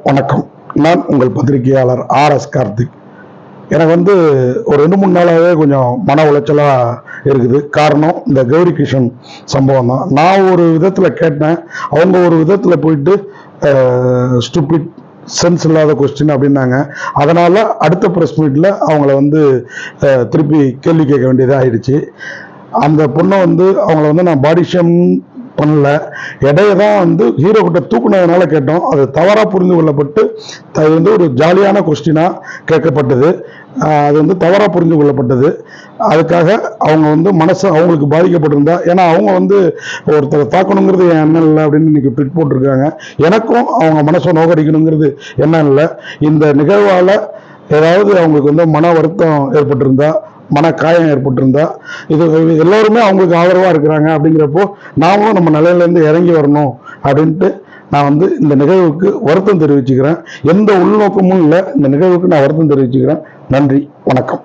வணக்கம். நான் உங்கள் பத்திரிகையாளர் RS கார்த்திக். எனக்கு ஒரு 2-3 நாளாகவே கொஞ்சம் மன உளைச்சலாக இருக்குது. காரணம் இந்த கௌரி கிஷன் சம்பவம் தான். நான் ஒரு விதத்தில் கேட்டேன், அவங்க ஒரு விதத்தில் போயிட்டு ஸ்டூபிட் சென்ஸ் இல்லாத கொஸ்டின் அப்படின்னாங்க. அதனால் அடுத்த ப்ரெஸ் மீட்டில் அவங்கள திருப்பி கேள்வி கேட்க வேண்டியதாக ஆயிடுச்சு. அந்த பொண்ணை அவங்கள நான் பாடி ஷேம் பண்ணல, எடையை தான் ஹீரோ கிட்ட தூக்குனதுனால கேட்டோம். அது தவறாக புரிந்து கொள்ளப்பட்டு அது ஒரு ஜாலியான கொஸ்டினாக கேட்கப்பட்டது. அது தவறாக புரிந்து கொள்ளப்பட்டது. அதுக்காக அவங்க மனசு அவங்களுக்கு பாதிக்கப்பட்டிருந்தா, ஏன்னா அவங்க ஒருத்தரை தாக்கணுங்கிறது என் எண்ணம் இல்லை அப்படின்னு இன்னைக்கு ட்விட் போட்டிருக்காங்க. எனக்கும் அவங்க மனசை நோக்கடிக்கணுங்கிறது எண்ணம் இல்லை. இந்த நிகழ்வால் ஏதாவது அவங்களுக்கு மன வருத்தம் ஏற்பட்டிருந்தா, மன காயம் ஏற்பட்டிருந்தா, இது எல்லோருமே அவங்களுக்கு ஆதரவாக இருக்கிறாங்க. அப்படிங்கிறப்போ நாமளும் நம்ம நிலையிலேருந்து இறங்கி வரணும் அப்படின்ட்டு நான் இந்த நிகழ்வுக்கு வருத்தம் தெரிவிச்சுக்கிறேன். எந்த உள்நோக்கமும் இல்லை. இந்த நிகழ்வுக்கு நான் வருத்தம் தெரிவிச்சுக்கிறேன். நன்றி, வணக்கம்.